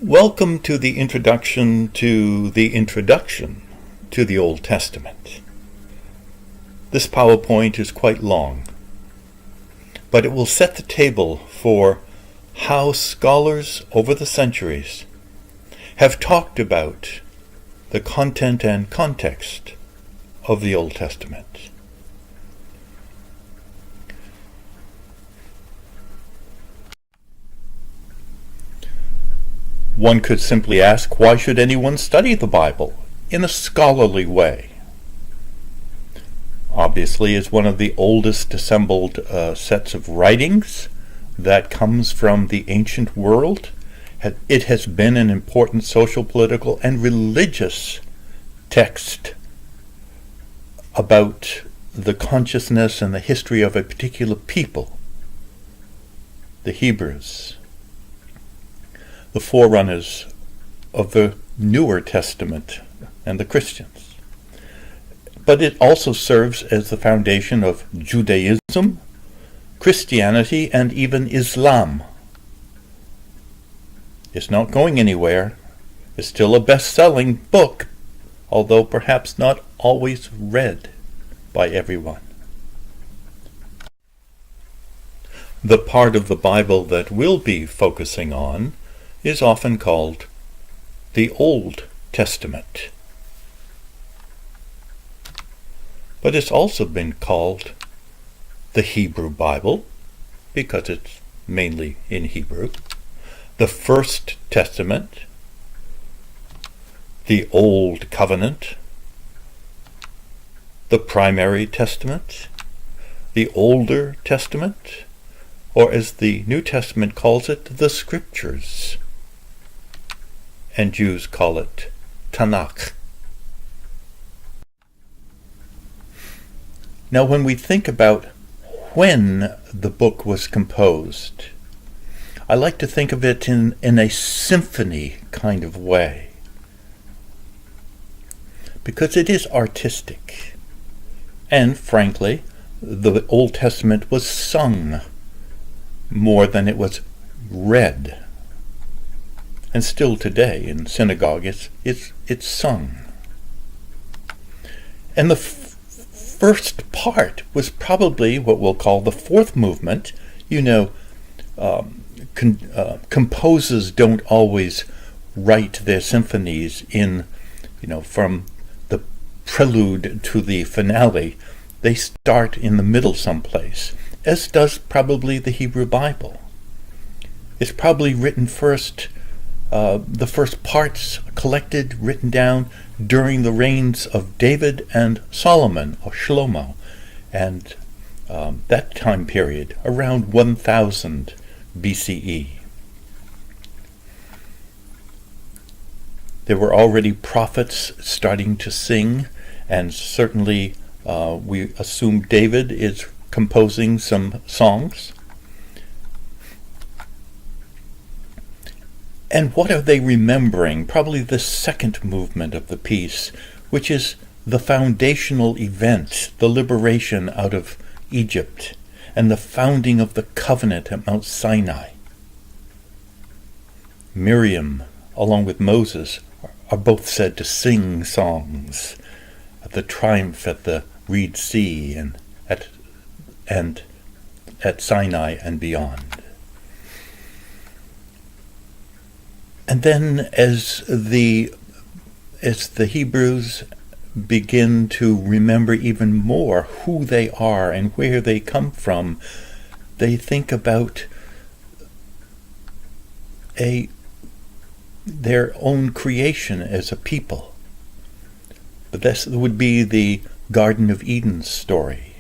Welcome to the introduction to the Old Testament. This PowerPoint is quite long, but it will set the table for how scholars over the centuries have talked about the content and context of the Old Testament. One could simply ask, why should anyone study the Bible in a scholarly way? Obviously, it's one of the oldest assembled sets of writings that comes from the ancient world. It has been an important social, political, and religious text about the consciousness and the history of a particular people, the Hebrews, the forerunners of the Newer Testament and the Christians. But it also serves as the foundation of Judaism, Christianity, and even Islam. It's not going anywhere. It's still a best-selling book, although perhaps not always read by everyone. The part of the Bible that we'll be focusing on is often called the Old Testament. But it's also been called the Hebrew Bible, because it's mainly in Hebrew, the First Testament, the Old Covenant, the Primary Testament, the Older Testament, or as the New Testament calls it, the Scriptures. And Jews call it Tanakh. Now, when we think about when the book was composed, I like to think of it in a symphony kind of way, because it is artistic. And frankly, the Old Testament was sung more than it was read. And still today in synagogue it's sung. And the first part was probably what we'll call the fourth movement. Composers don't always write their symphonies from the prelude to the finale. They start in the middle someplace, as does probably the Hebrew Bible. It's probably written first, the first parts collected, written down during the reigns of David and Solomon, or Shlomo, and that time period, around 1000 BCE. There were already prophets starting to sing, and certainly we assume David is composing some songs. And what are they remembering? Probably the second movement of the piece, which is the foundational event, the liberation out of Egypt, and the founding of the covenant at Mount Sinai. Miriam, along with Moses, are both said to sing songs at the triumph at the Reed Sea and at Sinai and beyond. And then as the Hebrews begin to remember even more who they are and where they come from, they think about their own creation as a people. But this would be the Garden of Eden story.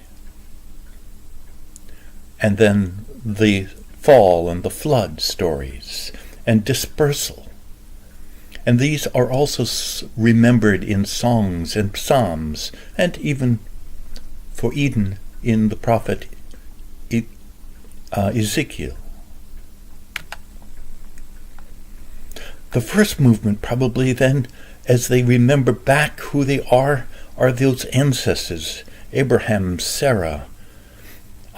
And then the fall and the flood stories and dispersal. And these are also remembered in songs and psalms, and even for Eden in the prophet Ezekiel. The first movement probably then, as they remember back who they are those ancestors, Abraham, Sarah,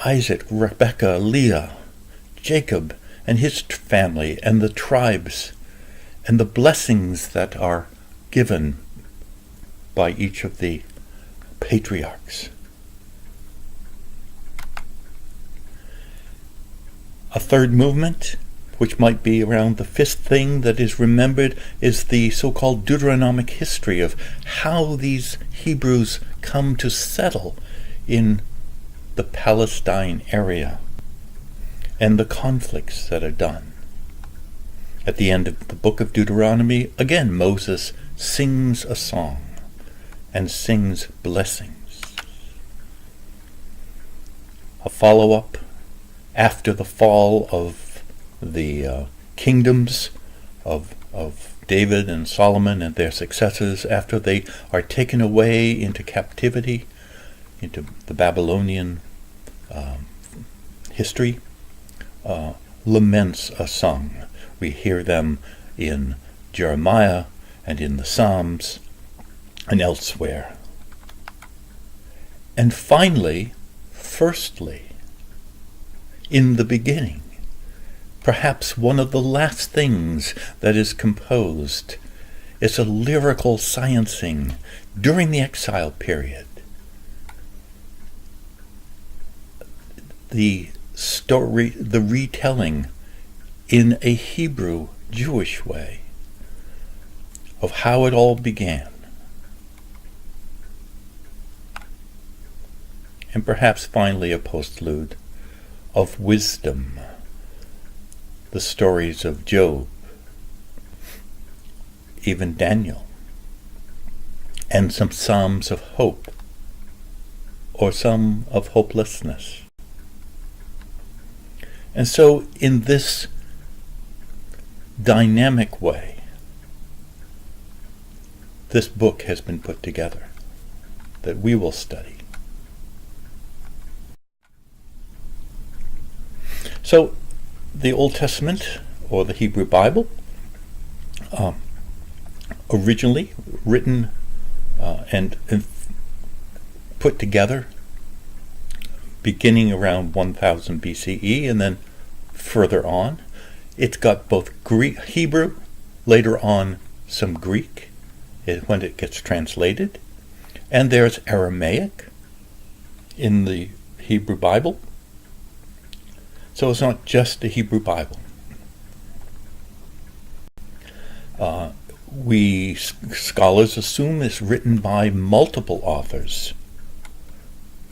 Isaac, Rebekah, Leah, Jacob, and his family, and the tribes, and the blessings that are given by each of the patriarchs. A third movement, which might be around the fifth thing that is remembered, is the so-called Deuteronomic history of how these Hebrews come to settle in the Palestine area and the conflicts that are done. At the end of the book of Deuteronomy, again, Moses sings a song and sings blessings. A follow-up after the fall of the kingdoms of David and Solomon and their successors, after they are taken away into captivity, into the Babylonian history, laments are sung. We hear them in Jeremiah and in the Psalms and elsewhere. And finally, firstly, in the beginning, perhaps one of the last things that is composed is a lyrical sciencing during the exile period. The story, the retelling in a Hebrew Jewish way of how it all began. And perhaps finally a postlude of wisdom, the stories of Job, even Daniel, and some psalms of hope, or some of hopelessness. And so in this dynamic way, this book has been put together that we will study. So the Old Testament, or the Hebrew Bible, originally written and put together beginning around 1000 BCE and then further on. It's got both Hebrew, later on some Greek when it gets translated, and there's Aramaic in the Hebrew Bible. So it's not just a Hebrew Bible. We scholars assume it's written by multiple authors,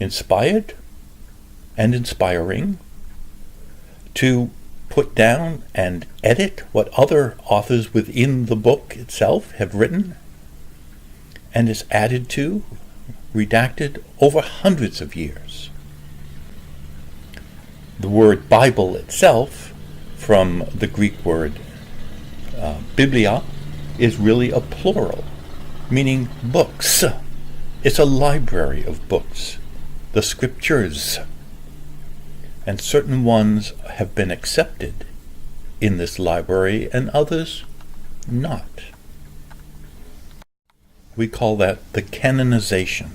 inspired and inspiring, to put down and edit what other authors within the book itself have written, and is added to, redacted over hundreds of years. The word Bible itself, from the Greek word biblia, is really a plural, meaning books. It's a library of books, the scriptures. And certain ones have been accepted in this library and others not. We call that the canonization.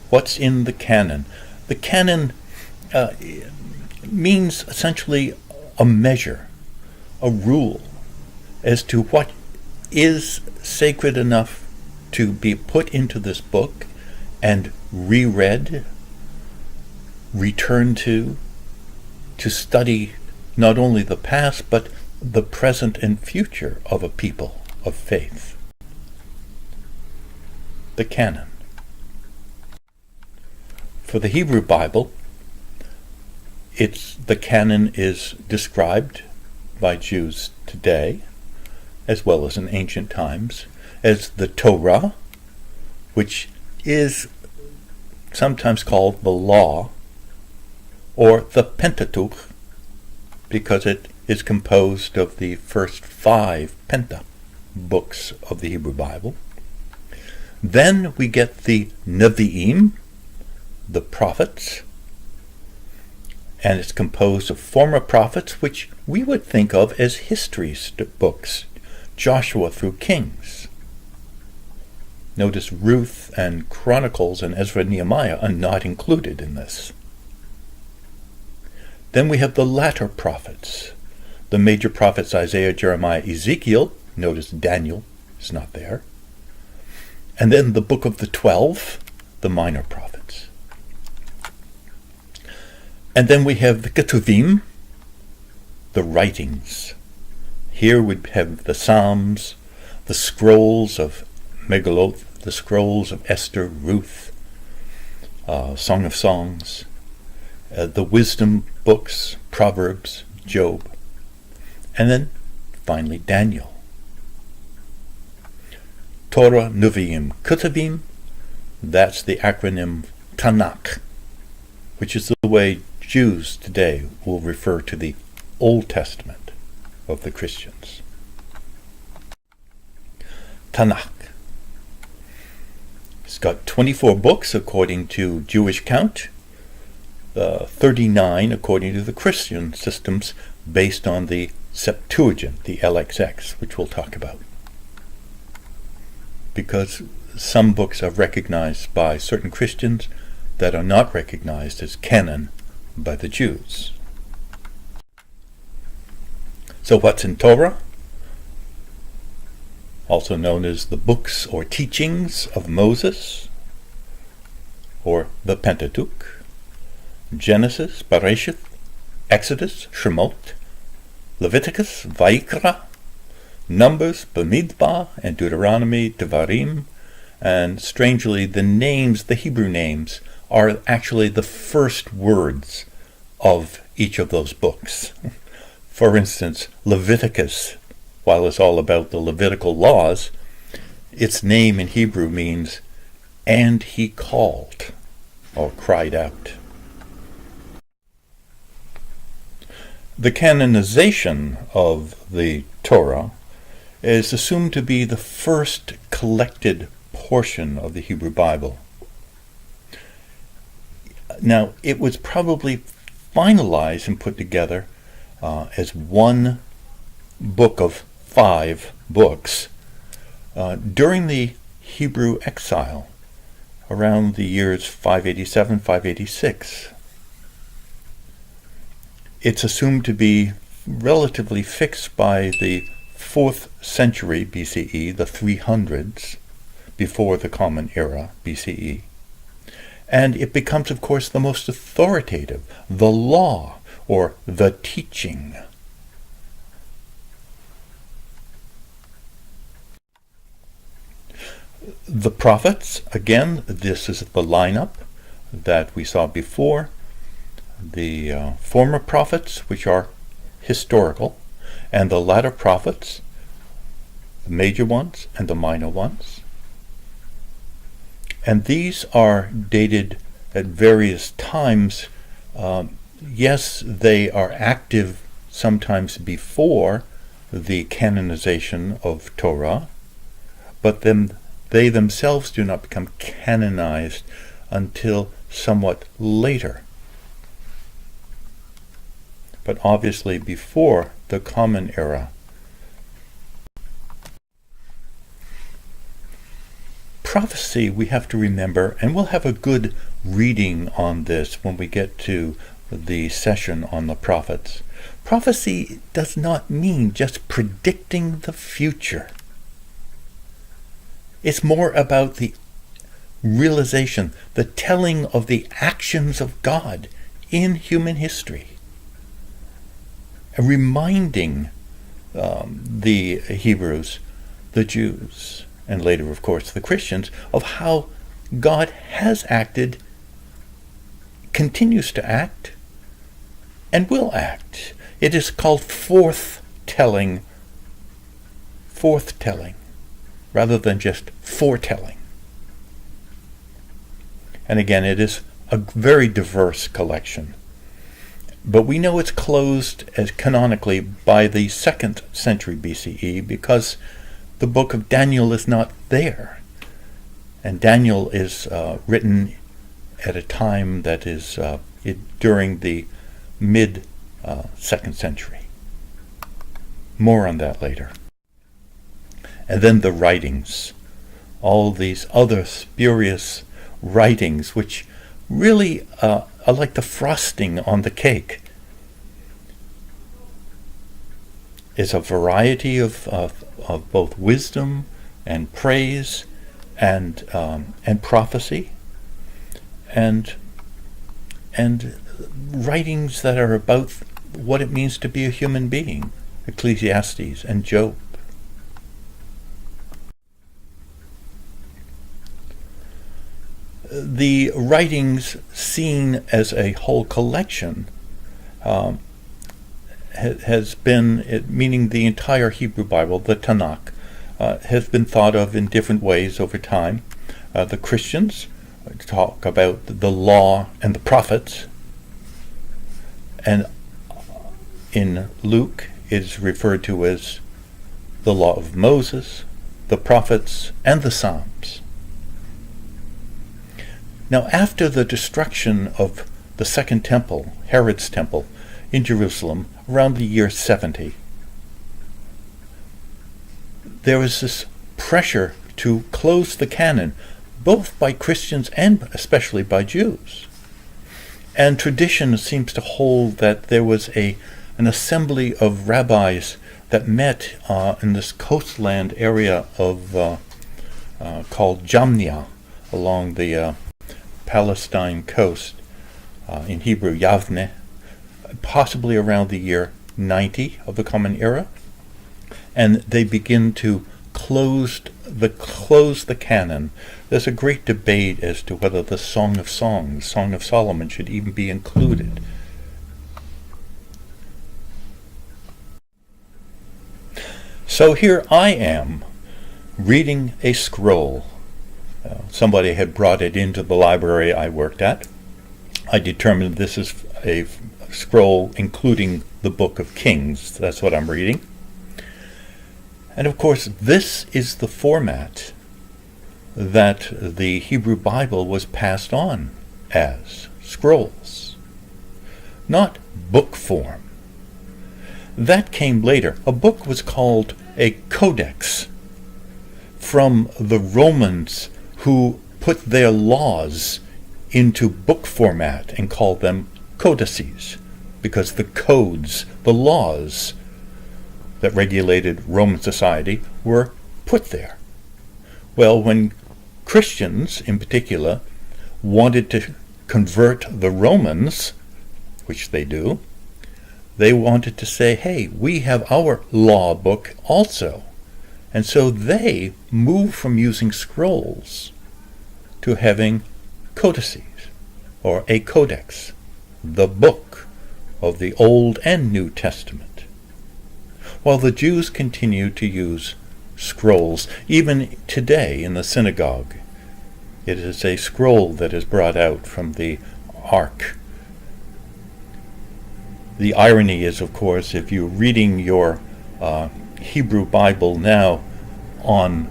What's in the canon? The canon means essentially a measure, a rule, as to what is sacred enough to be put into this book and reread, returned to study not only the past but the present and future of a people of faith. The canon. For the Hebrew Bible, the canon is described by Jews today, as well as in ancient times, as the Torah, which is sometimes called the law, or the Pentateuch, because it is composed of the first 5 Penta books of the Hebrew Bible. Then we get the Nevi'im, the prophets, and it's composed of former prophets, which we would think of as history books, Joshua through Kings. Notice Ruth and Chronicles and Ezra and Nehemiah are not included in this. Then we have the latter prophets, the major prophets Isaiah, Jeremiah, Ezekiel. Notice Daniel is not there. And then the book of the 12, the minor prophets. And then we have the Ketuvim, the writings. Here we have the Psalms, the scrolls of Megilloth, the scrolls of Esther, Ruth, Song of Songs, the wisdom books, Proverbs, Job, and then finally Daniel. Torah, Nevi'im, Ketuvim, that's the acronym Tanakh, which is the way Jews today will refer to the Old Testament of the Christians. Tanakh. It's got 24 books according to Jewish count, 39 according to the Christian systems based on the Septuagint, the LXX, which we'll talk about. Because some books are recognized by certain Christians that are not recognized as canon by the Jews. So what's in Torah? Also known as the books or teachings of Moses, or the Pentateuch, Genesis, Bereshith, Exodus, Shemot, Leviticus, Vayikra, Numbers, Bamidbar, and Deuteronomy, Devarim, and strangely the names, the Hebrew names, are actually the first words of each of those books. For instance, Leviticus, while it's all about the Levitical laws, its name in Hebrew means, and he called, or cried out. The canonization of the Torah is assumed to be the first collected portion of the Hebrew Bible. Now, it was probably finalized and put together as one book of 5 books during the Hebrew exile around the years 587, 586. It's assumed to be relatively fixed by the 4th century BCE, the 300s, before the Common Era BCE. And it becomes, of course, the most authoritative, the law, or the teaching. The prophets, again, this is the lineup that we saw before. The former prophets, which are historical, and the latter prophets, the major ones and the minor ones. And these are dated at various times. Yes, they are active sometimes before the canonization of Torah, but then they themselves do not become canonized until somewhat later. But obviously before the Common Era. Prophecy, we have to remember, and we'll have a good reading on this when we get to the session on the prophets. Prophecy does not mean just predicting the future. It's more about the realization, the telling of the actions of God in human history. And reminding the Hebrews, the Jews, and later, of course, the Christians, of how God has acted, continues to act, and will act. It is called forthtelling, rather than just foretelling. And again, it is a very diverse collection. But we know it's closed as canonically by the 2nd century BCE because the book of Daniel is not there. And Daniel is written at a time that is during the mid-2nd century. More on that later. And then the writings. All these other spurious writings which really are like the frosting on the cake. is a variety of both wisdom and praise and prophecy and writings that are about what it means to be a human being, Ecclesiastes and Job. The writings seen as a whole collection has been, meaning the entire Hebrew Bible, the Tanakh, has been thought of in different ways over time. The Christians talk about the law and the prophets, and in Luke is referred to as the law of Moses, the prophets, and the Psalms. Now, after the destruction of the Second Temple, Herod's temple, in Jerusalem, around the year 70, there was this pressure to close the canon, both by Christians and especially by Jews. And tradition seems to hold that there was an assembly of rabbis that met in this coastland area of called Jamnia, along the Palestine coast, in Hebrew Yavne, possibly around the year 90 of the Common Era, and they begin to close the canon. There's a great debate as to whether the Song of Songs, Song of Solomon, should even be included. So here I am, reading a scroll. Somebody had brought it into the library I worked at. I determined this is a scroll including the Book of Kings. That's what I'm reading. And of course, this is the format that the Hebrew Bible was passed on as, scrolls, not book form. That came later. A book was called a codex, from the Romans who put their laws into book format and called them codices, because the codes, the laws that regulated Roman society were put there. Well, when Christians, in particular, wanted to convert the Romans, which they do, they wanted to say, hey, we have our law book also. And so they moved from using scrolls to having codices, or a codex, the book of the Old and New Testament, while the Jews continue to use scrolls. Even today in the synagogue, it is a scroll that is brought out from the ark. The irony is, of course, if you're reading your Hebrew Bible now on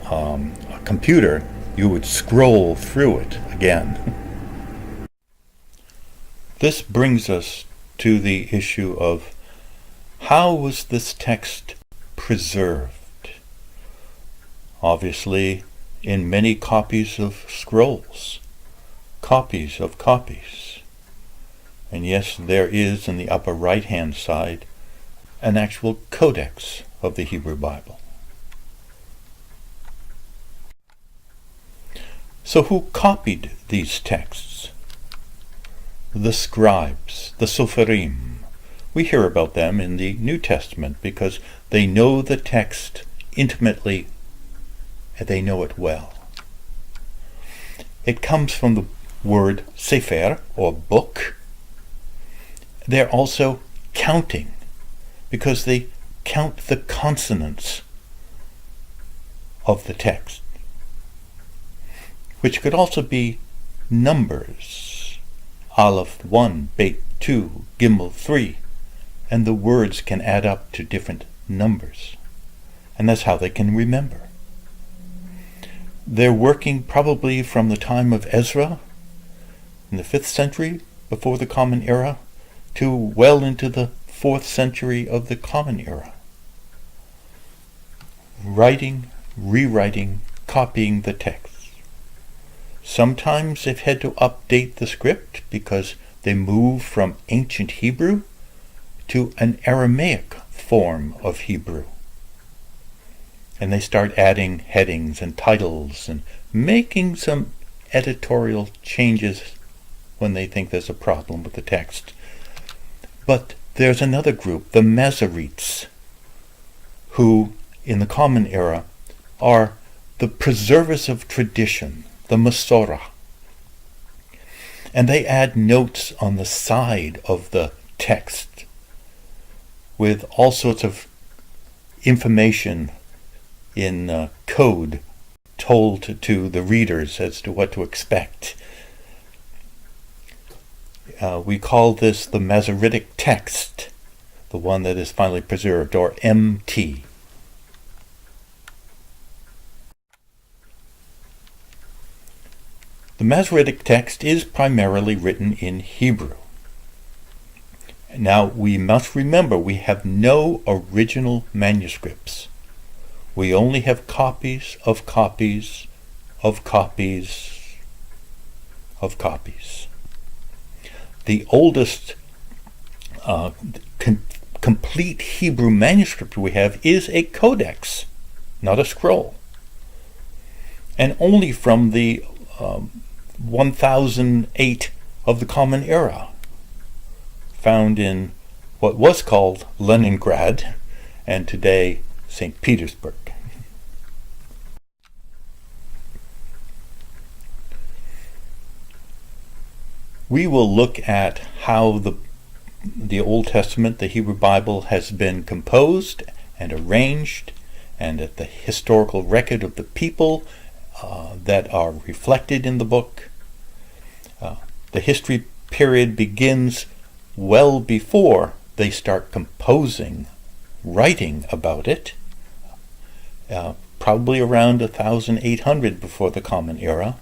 a computer, you would scroll through it again. This brings us to the issue of how was this text preserved? Obviously, in many copies of scrolls, copies of copies. And yes, there is in the upper right-hand side an actual codex of the Hebrew Bible. So who copied these texts? The scribes, the Sopharim. We hear about them in the New Testament because they know the text intimately and they know it well. It comes from the word sefer, or book. They're also counting because they count the consonants of the text, which could also be numbers. Aleph 1, Bet 2, Gimel 3, and the words can add up to different numbers. And that's how they can remember. They're working probably from the time of Ezra in the 5th century before the Common Era to well into the 4th century of the Common Era. Writing, rewriting, copying the text. Sometimes they've had to update the script because they move from ancient Hebrew to an Aramaic form of Hebrew. And they start adding headings and titles and making some editorial changes when they think there's a problem with the text. But there's another group, the Masoretes, who in the Common Era are the preservers of tradition, the Masorah. And they add notes on the side of the text with all sorts of information in code told to the readers as to what to expect. We call this the Masoretic text, the one that is finally preserved, or MT. The Masoretic text is primarily written in Hebrew. Now, we must remember we have no original manuscripts. We only have copies of copies of copies of copies. The oldest complete Hebrew manuscript we have is a codex, not a scroll. And only from the 1008 of the Common Era, found in what was called Leningrad and today St. Petersburg. We will look at how the Old Testament, the Hebrew Bible, has been composed and arranged, and at the historical record of the people that are reflected in the book. The history period begins well before they start composing, writing about it, probably around 1800 before the Common Era,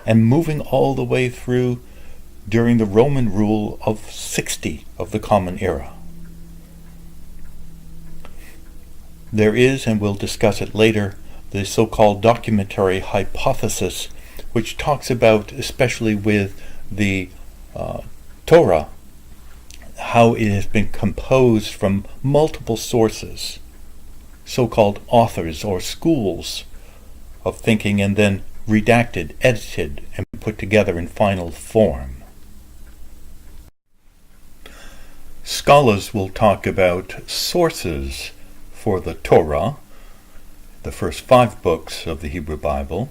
and moving all the way through during the Roman rule of 60 of the Common Era. There is, and we'll discuss it later, the so-called documentary hypothesis, which talks about, especially with the Torah, how it has been composed from multiple sources, so-called authors or schools of thinking, and then redacted, edited, and put together in final form. Scholars will talk about sources for the Torah, the first 5 books of the Hebrew Bible,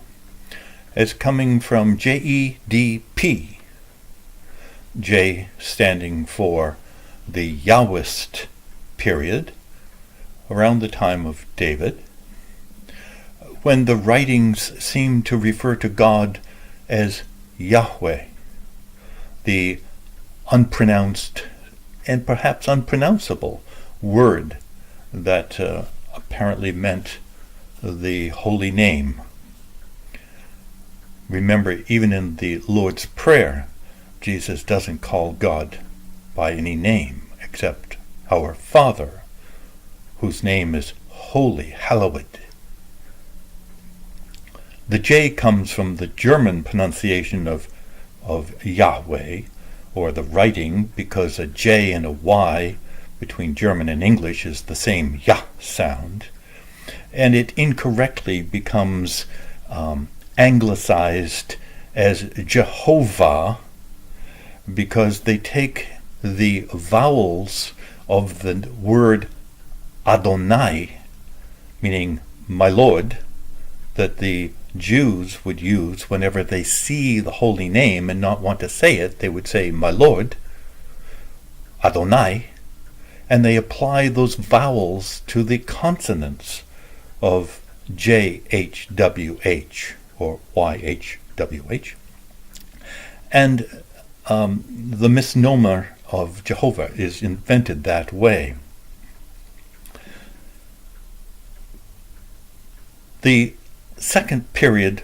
as coming from JEDP, J standing for the Yahwist period, around the time of David, when the writings seem to refer to God as Yahweh, the unpronounced and perhaps unpronounceable word that apparently meant the holy name. Remember, even in the Lord's Prayer, Jesus doesn't call God by any name except our Father, whose name is holy, hallowed. The J comes from the German pronunciation of Yahweh, or the writing, because a J and a Y between German and English is the same Yah sound, and it incorrectly becomes anglicized as Jehovah, because they take the vowels of the word Adonai, meaning my Lord, that the Jews would use whenever they see the holy name and not want to say it. They would say, my Lord, Adonai, and they apply those vowels to the consonants of JHWH or YHWH. And the misnomer of Jehovah is invented that way. The second period,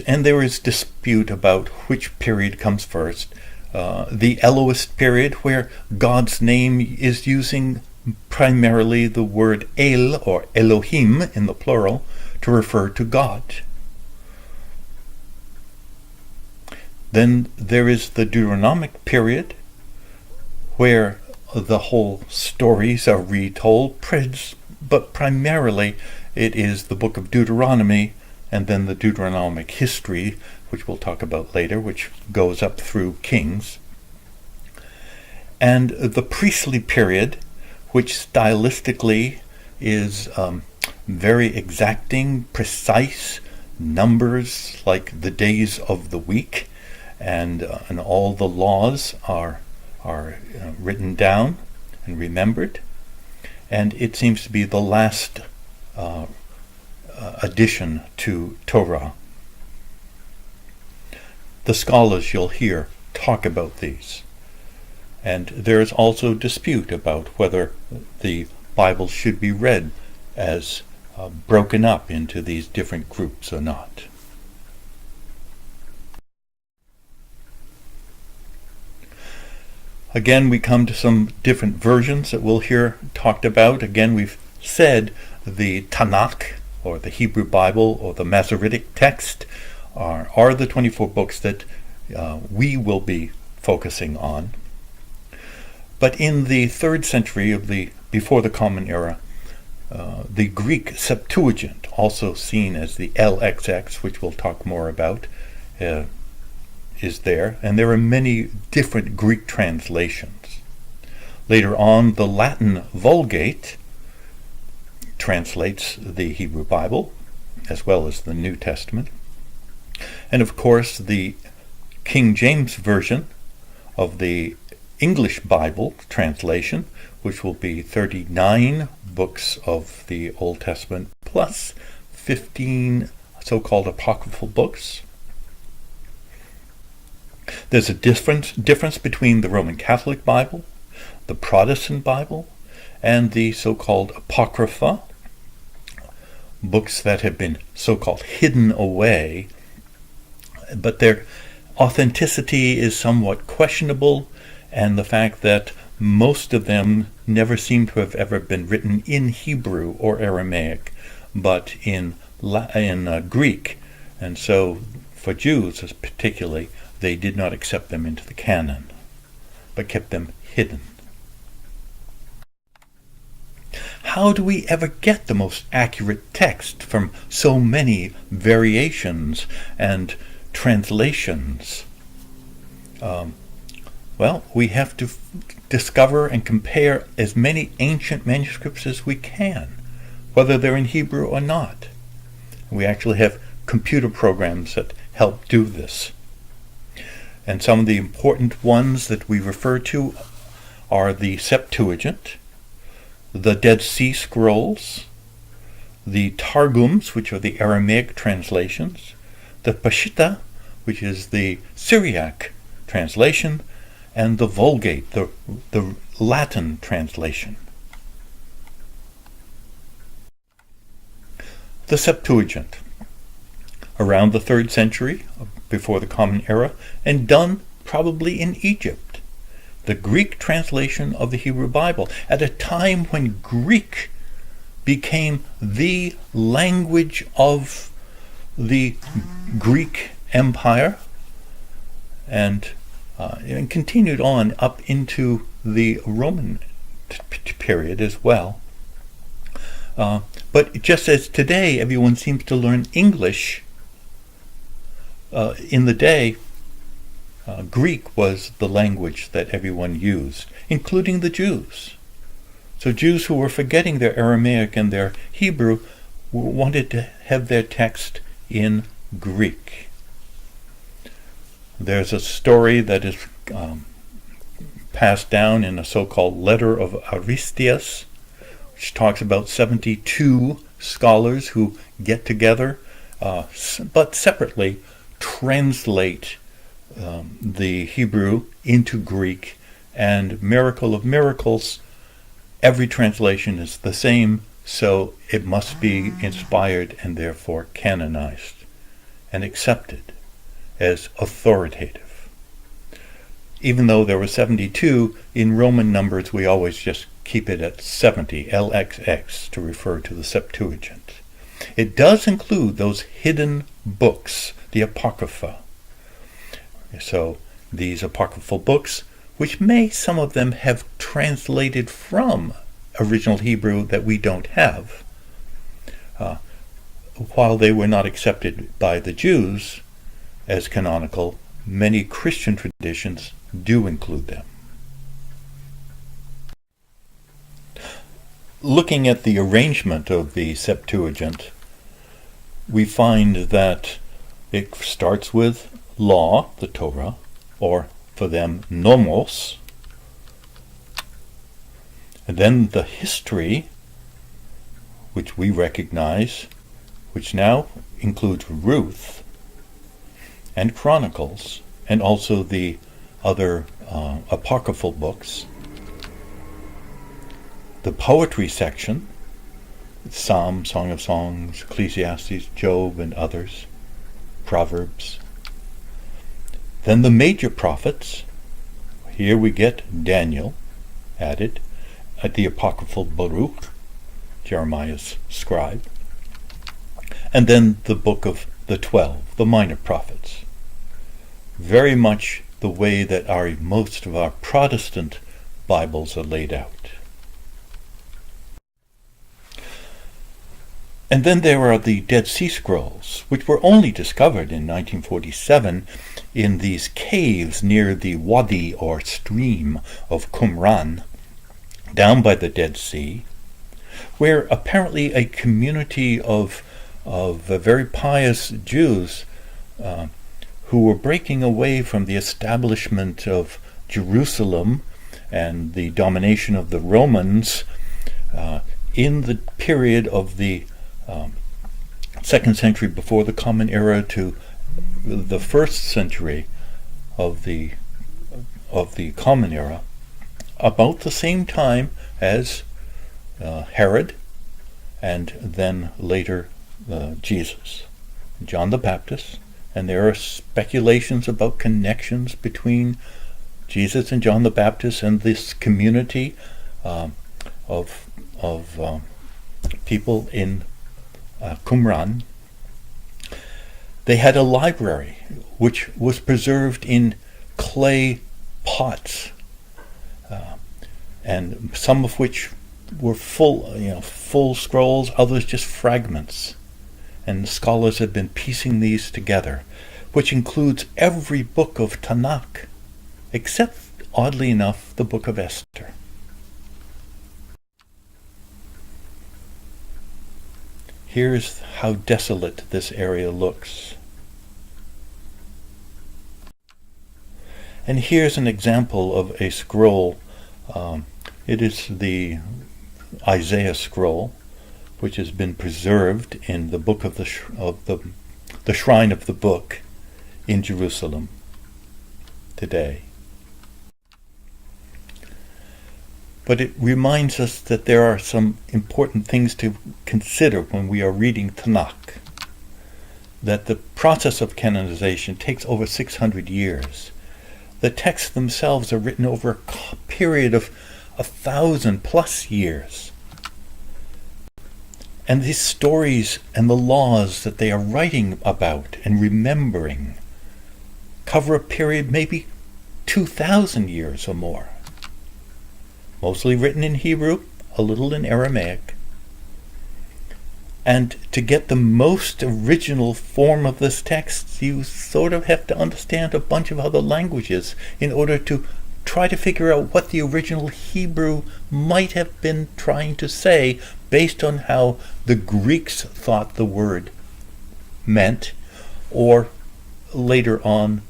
and there is dispute about which period comes first, the Elohist period, where God's name is using primarily the word El, or Elohim in the plural, to refer to God. Then there is the Deuteronomic period, where the whole stories are retold, but primarily it is the book of Deuteronomy and then the Deuteronomic history, which we'll talk about later, which goes up through Kings. And the priestly period, which stylistically is very exacting, precise, numbers like the days of the week, and all the laws are written down and remembered. And it seems to be the last addition to Torah. The scholars you'll hear talk about these. And there is also dispute about whether the Bible should be read as broken up into these different groups or not. Again, we come to some different versions that we'll hear talked about. Again, we've said the Tanakh, or the Hebrew Bible, or the Masoretic text are the 24 books that we will be focusing on. But in the 3rd century before the Common Era, the Greek Septuagint, also seen as the LXX, which we'll talk more about, is there, and there are many different Greek translations. Later on, the Latin Vulgate translates the Hebrew Bible, as well as the New Testament. And of course, the King James Version of the English Bible translation, which will be 39 books of the Old Testament, plus 15 so-called apocryphal books. There's a difference between the Roman Catholic Bible, the Protestant Bible, and the so-called Apocrypha, books that have been so-called hidden away, but their authenticity is somewhat questionable, and the fact that most of them never seem to have ever been written in Hebrew or Aramaic, but in Greek. And so for Jews particularly, they did not accept them into the canon, but kept them hidden. How do we ever get the most accurate text from so many variations and translations? Well, we have to discover and compare as many ancient manuscripts as we can, whether they're in Hebrew or not. We actually have computer programs that help do this. And some of the important ones that we refer to are the Septuagint, the Dead Sea Scrolls, the Targums, which are the Aramaic translations, the Peshitta, which is the Syriac translation, and the Vulgate, the Latin translation. The Septuagint, around the 3rd century, before the Common Era, and done probably in Egypt. The Greek translation of the Hebrew Bible, at a time when Greek became the language of the Greek Empire, and continued on up into the Roman period as well. But just as today everyone seems to learn English, in the day, Greek was the language that everyone used, including the Jews. So Jews who were forgetting their Aramaic and their Hebrew wanted to have their text in Greek. There's a story that is passed down in a so-called Letter of Aristeas, which talks about 72 scholars who get together, but separately, translate the Hebrew into Greek, and miracle of miracles, every translation is the same, so it must be inspired and therefore canonized and accepted as authoritative. Even though there were 72, in Roman numbers we always just keep it at 70, LXX, to refer to the Septuagint. It does include those hidden books, the Apocrypha. So these apocryphal books which may some of them have translated from original Hebrew that we don't have. While they were not accepted by the Jews as canonical, many Christian traditions do include them. Looking at the arrangement of the Septuagint, we find that it starts with law, the Torah, or for them, nomos, and then the history, which we recognize, which now includes Ruth and Chronicles, and also the other apocryphal books. The poetry section, Psalm, Song of Songs, Ecclesiastes, Job, and others, Proverbs. Then the major prophets, here we get Daniel added, at the apocryphal Baruch, Jeremiah's scribe, and then the book of the 12, the minor prophets. Very much the way that most of our Protestant Bibles are laid out. And then there are the Dead Sea Scrolls, which were only discovered in 1947 in these caves near the wadi or stream of Qumran, down by the Dead Sea, where apparently a community of very pious Jews who were breaking away from the establishment of Jerusalem and the domination of the Romans in the period of the 2nd century before the Common Era to the 1st century of the Common Era, about the same time as Herod and then later Jesus, John the Baptist, and there are speculations about connections between Jesus and John the Baptist and this community of people in Qumran. They had a library which was preserved in clay pots, and some of which were full scrolls, others just fragments. And scholars have been piecing these together, which includes every book of Tanakh, except, oddly enough, the book of Esther. Here's how desolate this area looks. And here's an example of a scroll. It is the Isaiah scroll, which has been preserved in the book of the shrine of the book in Jerusalem today. But it reminds us that there are some important things to consider when we are reading Tanakh. That the process of canonization takes over 600 years. The texts themselves are written over a period of 1,000+ years. And these stories and the laws that they are writing about and remembering cover a period maybe 2,000 years or more. Mostly written in Hebrew, a little in Aramaic. And to get the most original form of this text, you sort of have to understand a bunch of other languages in order to try to figure out what the original Hebrew might have been trying to say based on how the Greeks thought the word meant, or later on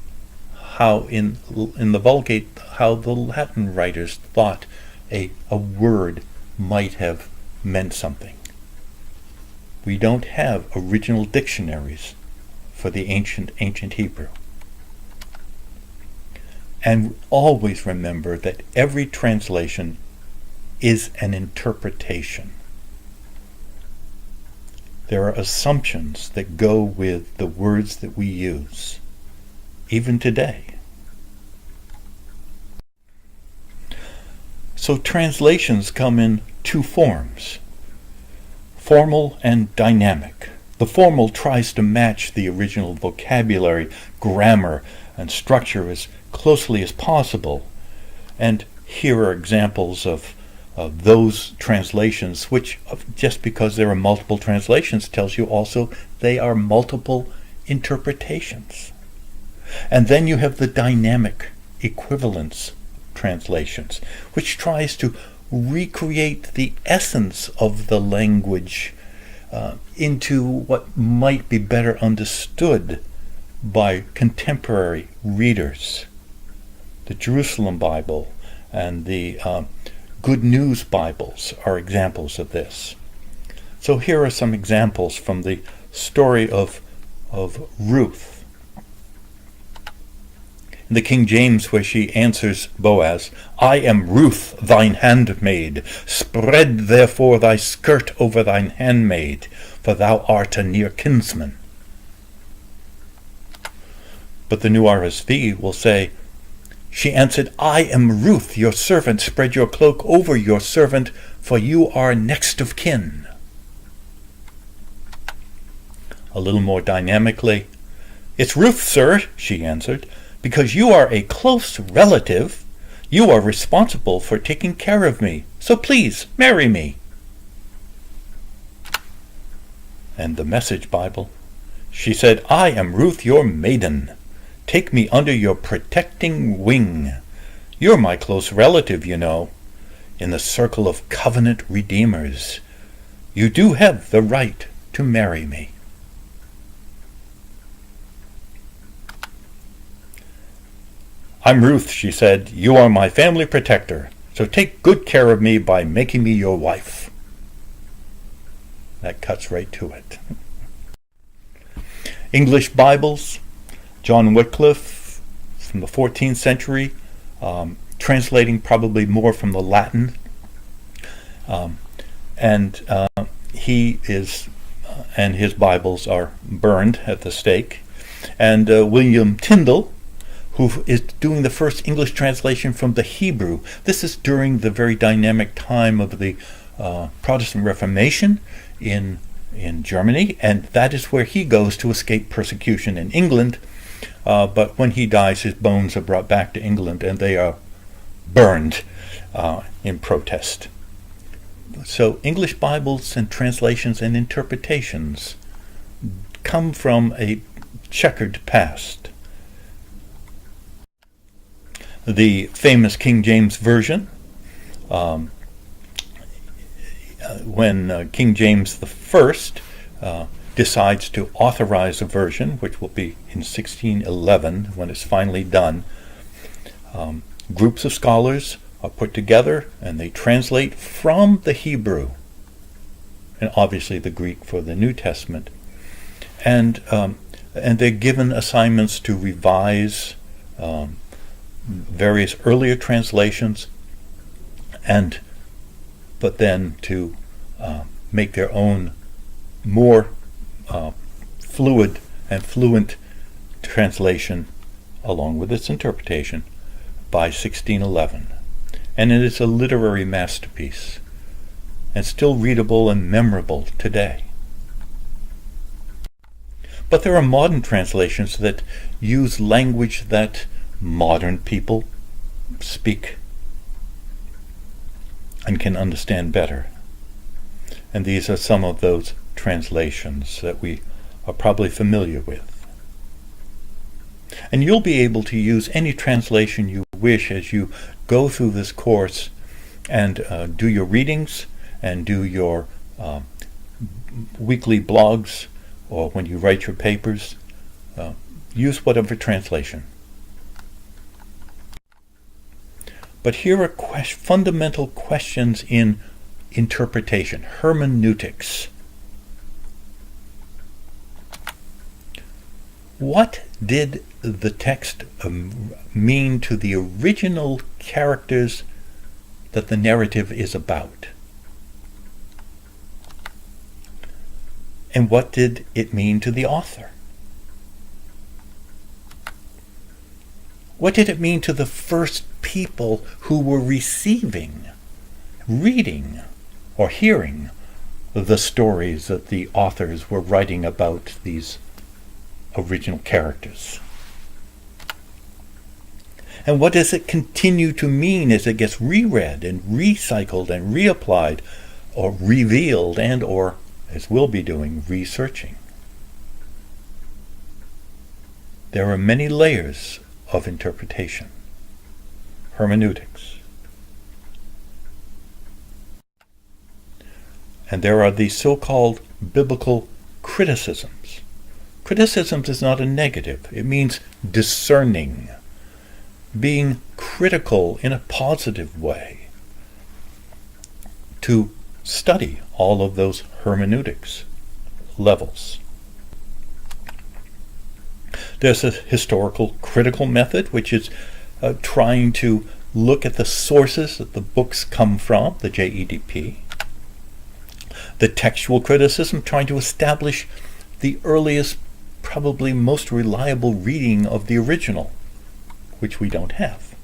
how in the Vulgate, how the Latin writers thought a word might have meant something. We don't have original dictionaries for the ancient Hebrew. And always remember that every translation is an interpretation. There are assumptions that go with the words that we use, even today. So translations come in two forms, formal and dynamic. The formal tries to match the original vocabulary, grammar, and structure as closely as possible, And here are examples of those translations, which just because there are multiple translations tells you also they are multiple interpretations. And then you have the dynamic equivalence translations, which tries to recreate the essence of the language into what might be better understood by contemporary readers. The Jerusalem Bible and the Good News Bibles are examples of this. So here are some examples from the story of Ruth. In the King James, where she answers Boaz, "I am Ruth, thine handmaid. Spread therefore thy skirt over thine handmaid, for thou art a near kinsman." But the New RSV will say, "She answered, I am Ruth, your servant. Spread your cloak over your servant, for you are next of kin." A little more dynamically, "It's Ruth, sir," she answered, "because you are a close relative. You are responsible for taking care of me, so please marry me." And the Message Bible, she said, "I am Ruth, your maiden. Take me under your protecting wing. You're my close relative, you know, in the circle of covenant redeemers. You do have the right to marry me." "I'm Ruth," she said. "You are my family protector, so take good care of me by making me your wife." That cuts right to it. English Bibles, John Wycliffe from the 14th century, translating probably more from the Latin. He is, and his Bibles are burned at the stake. And William Tyndale, who is doing the first English translation from the Hebrew. This is during the very dynamic time of the Protestant Reformation in Germany, and that is where he goes to escape persecution in England. But when he dies, his bones are brought back to England, and they are burned in protest. So English Bibles and translations and interpretations come from a checkered past. The famous King James Version, when King James I decides to authorize a version, which will be in 1611 when it's finally done, groups of scholars are put together and they translate from the Hebrew, and obviously the Greek for the New Testament, and they're given assignments to revise various earlier translations, but then to make their own more fluid and fluent translation along with its interpretation by 1611. And it is a literary masterpiece and still readable and memorable today. But there are modern translations that use language that modern people speak and can understand better. And these are some of those translations that we are probably familiar with. And you'll be able to use any translation you wish as you go through this course and do your readings and do your weekly blogs, or when you write your papers, use whatever translation. But here are fundamental questions in interpretation, hermeneutics. What did the text mean to the original characters that the narrative is about? And what did it mean to the author? What did it mean to the first people who were receiving, reading, or hearing the stories that the authors were writing about these original characters? And what does it continue to mean as it gets reread and recycled and reapplied or revealed and or, as we'll be doing, researching? There are many layers of interpretation, hermeneutics. And there are these so-called biblical criticisms. Criticisms is not a negative. It means discerning, being critical in a positive way, to study all of those hermeneutics levels. There's a historical critical method, which is trying to look at the sources that the books come from, the JEDP. The textual criticism, trying to establish the earliest, probably most reliable reading of the original, which we don't have.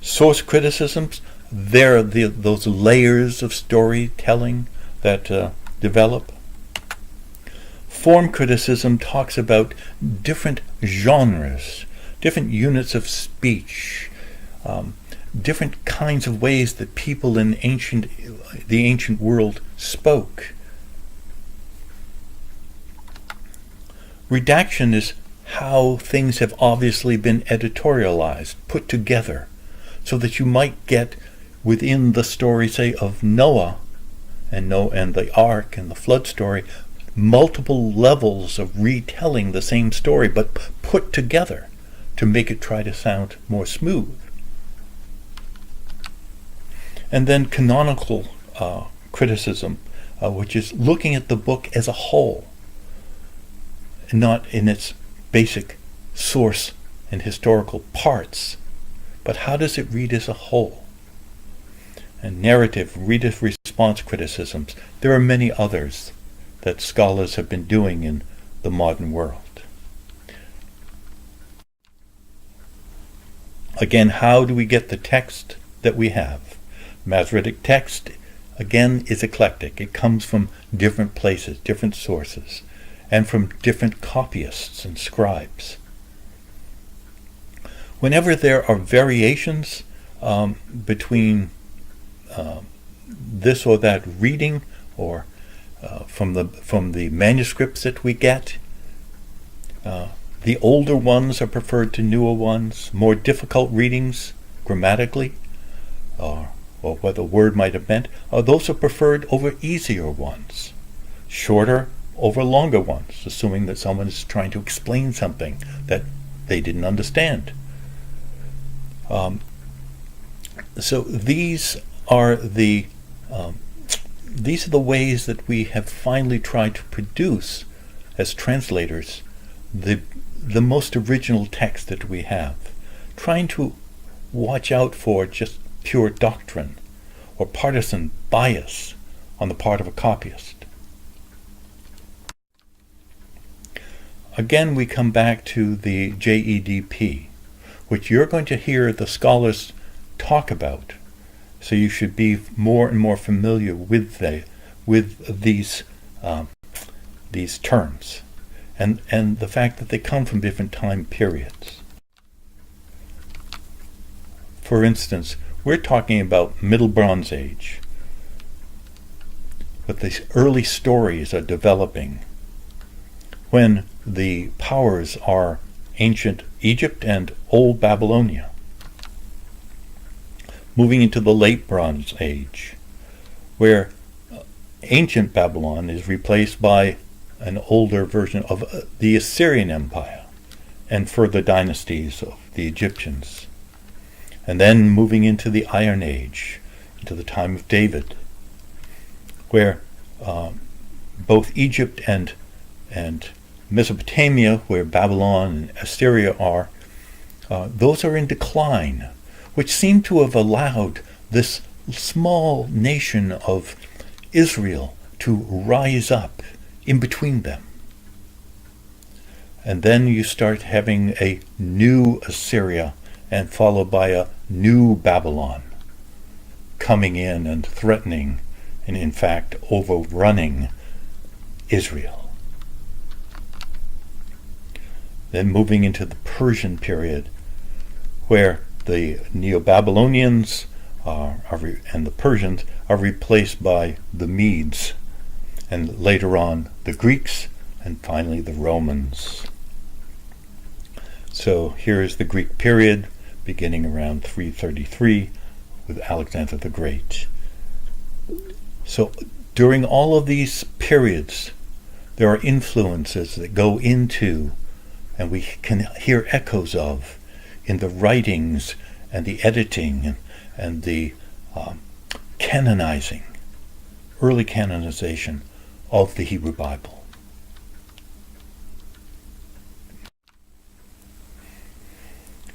Source criticisms, there are those layers of storytelling that develop. Form criticism talks about different genres, different units of speech, different kinds of ways that people in the ancient world spoke. Redaction is how things have obviously been editorialized, put together, so that you might get within the story, say, of Noah and the Ark and the flood story, multiple levels of retelling the same story, but put together to make it try to sound more smooth. And then canonical criticism, which is looking at the book as a whole, not in its basic source and historical parts, but how does it read as a whole? And narrative, reader response criticisms. There are many others that scholars have been doing in the modern world. Again, how do we get the text that we have? Masoretic text, again, is eclectic. It comes from different places, different sources, and from different copyists and scribes. Whenever there are variations between this or that reading, or from the manuscripts that we get, the older ones are preferred to newer ones. More difficult readings grammatically, or what the word might have meant, those are preferred over easier ones. Shorter over longer ones, assuming that someone is trying to explain something that they didn't understand. So these are the ways that we have finally tried to produce, as translators, the most original text that we have, trying to watch out for just pure doctrine or partisan bias on the part of a copyist. Again, we come back to the JEDP, which you're going to hear the scholars talk about. So you should be more and more familiar with these terms, and the fact that they come from different time periods. For instance, we're talking about Middle Bronze Age, but the early stories are developing when the powers are ancient Egypt and Old Babylonia. Moving into the Late Bronze Age, where ancient Babylon is replaced by an older version of the Assyrian Empire and further dynasties of the Egyptians. And then moving into the Iron Age, into the time of David, where both Egypt and Mesopotamia, where Babylon and Assyria are, those are in decline, which seem to have allowed this small nation of Israel to rise up in between them. And then you start having a new Assyria, and followed by a new Babylon coming in and threatening, and in fact overrunning Israel. Then moving into the Persian period, where the Neo-Babylonians and the Persians are replaced by the Medes, and later on the Greeks, and finally the Romans. So here is the Greek period, beginning around 333 with Alexander the Great. So during all of these periods, there are influences that go into, and we can hear echoes of, in the writings and the editing and the canonizing, early canonization of the Hebrew Bible.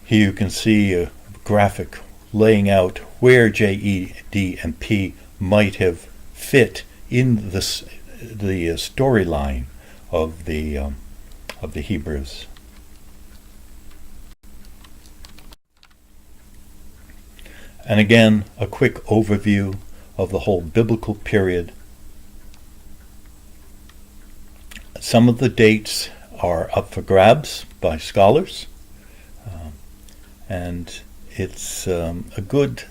Here you can see a graphic laying out where J, E, D, and P might have fit in the storyline of the Hebrews. And again, a quick overview of the whole biblical period. Some of the dates are up for grabs by scholars, and it's a good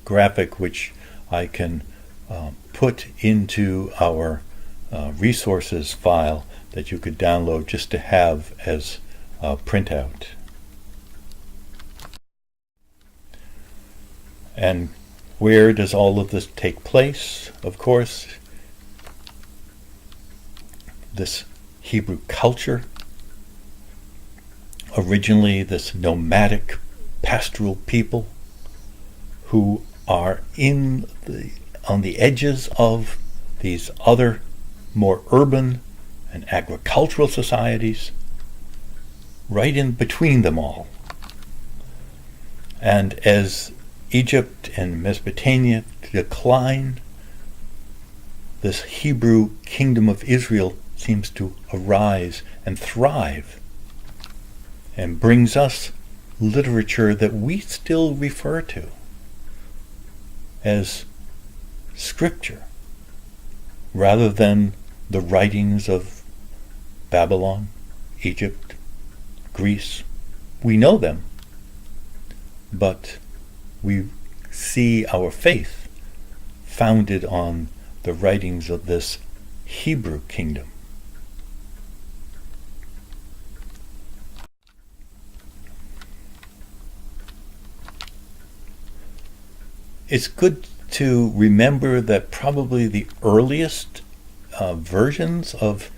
graphic which I can put into our resources file that you could download just to have as a printout. And where does all of this take place? Of course, this Hebrew culture, originally this nomadic pastoral people who are on the edges of these other more urban and agricultural societies, right in between them all. And as Egypt and Mesopotamia decline, this Hebrew kingdom of Israel seems to arise and thrive, and brings us literature that we still refer to as scripture, rather than the writings of Babylon, Egypt, Greece. We know them, but we see our faith founded on the writings of this Hebrew kingdom. It's good to remember that probably the earliest versions of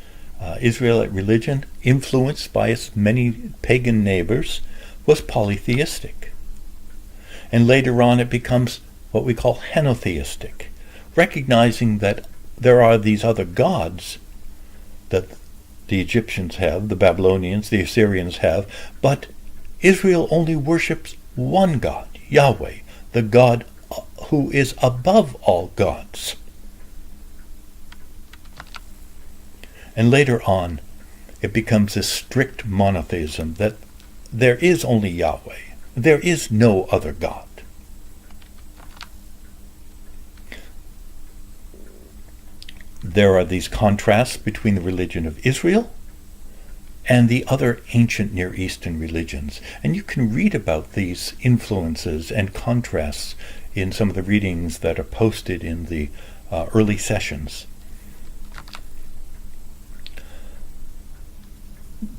Israelite religion, influenced by its many pagan neighbors, was polytheistic. And later on it becomes what we call henotheistic, recognizing that there are these other gods that the Egyptians have, the Babylonians, the Assyrians have, but Israel only worships one God, Yahweh, the God who is above all gods. And later on, it becomes a strict monotheism that there is only Yahweh. There is no other God. There are these contrasts between the religion of Israel and the other ancient Near Eastern religions. And you can read about these influences and contrasts in some of the readings that are posted in the early sessions.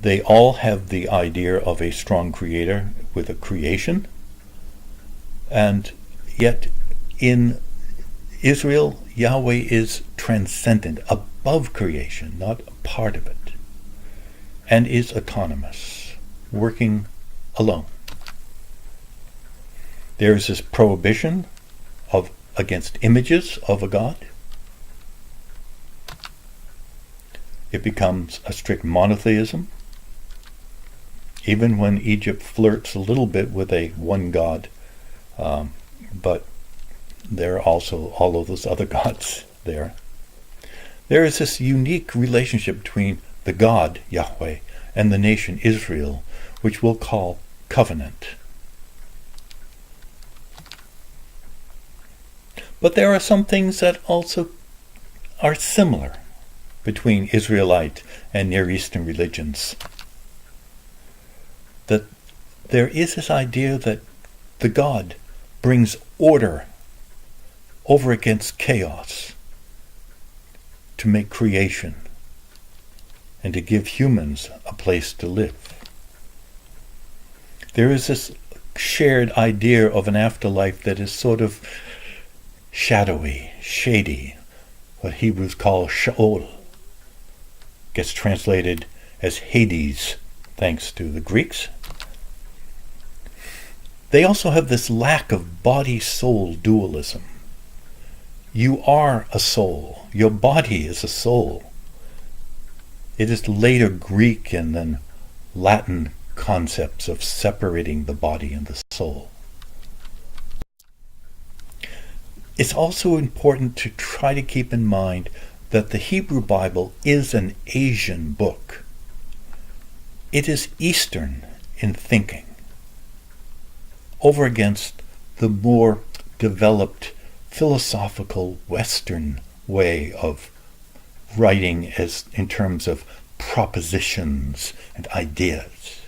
They all have the idea of a strong creator with a creation, and yet in Israel, Yahweh is transcendent, above creation, not a part of it, and is autonomous, working alone. There is this prohibition against images of a god. It becomes a strict monotheism, even when Egypt flirts a little bit with a one god, but there are also all of those other gods there. There is this unique relationship between the God, Yahweh, and the nation Israel, which we'll call covenant. But there are some things that also are similar between Israelite and Near Eastern religions. there is this idea that the God brings order over against chaos to make creation and to give humans a place to live. There is this shared idea of an afterlife that is sort of shadowy, shady, what Hebrews call Sheol. Gets translated as Hades, thanks to the Greeks. They also have this lack of body-soul dualism. You are a soul. Your body is a soul. It is later Greek and then Latin concepts of separating the body and the soul. It's also important to try to keep in mind that the Hebrew Bible is an Asian book. It is Eastern in thinking, over against the more developed philosophical Western way of writing as in terms of propositions and ideas.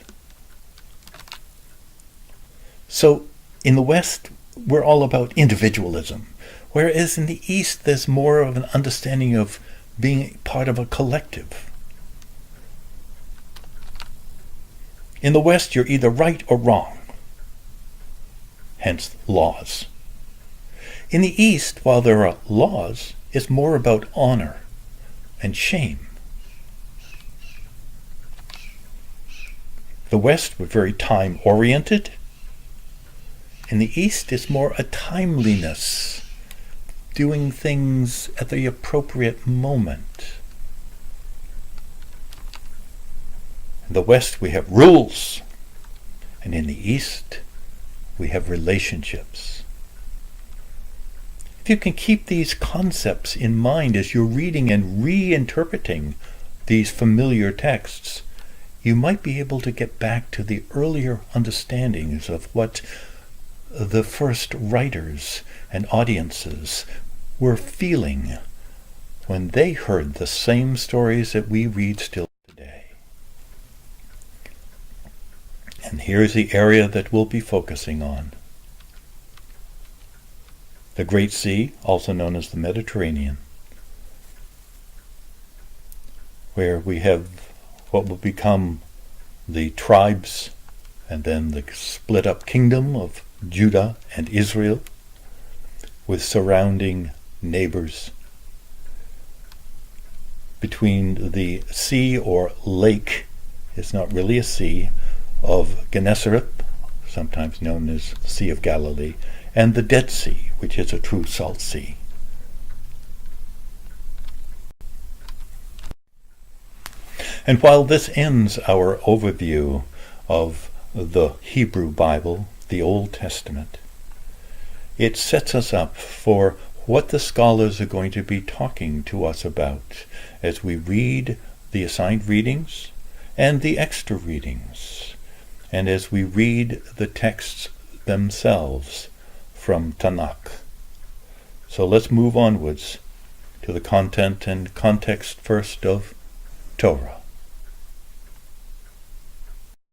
So in the West, we're all about individualism, whereas in the East, there's more of an understanding of being part of a collective. In the West, you're either right or wrong, hence laws. In the East, while there are laws, it's more about honor and shame. The West, we're very time-oriented. In the East, it's more a timeliness, doing things at the appropriate moment. In the West, we have rules, and in the East, we have relationships. If you can keep these concepts in mind as you're reading and reinterpreting these familiar texts, you might be able to get back to the earlier understandings of what the first writers and audiences were feeling when they heard the same stories that we read still today. And here's the area that we'll be focusing on. The Great Sea, also known as the Mediterranean, where we have what will become the tribes and then the split up kingdom of Judah and Israel, with surrounding neighbors. Between the sea or lake, it's not really a sea, of Gennesaret, sometimes known as the Sea of Galilee, and the Dead Sea, which is a true salt sea. And while this ends our overview of the Hebrew Bible, the Old Testament, it sets us up for what the scholars are going to be talking to us about as we read the assigned readings and the extra readings, and as we read the texts themselves from Tanakh. So let's move onwards to the content and context first of Torah.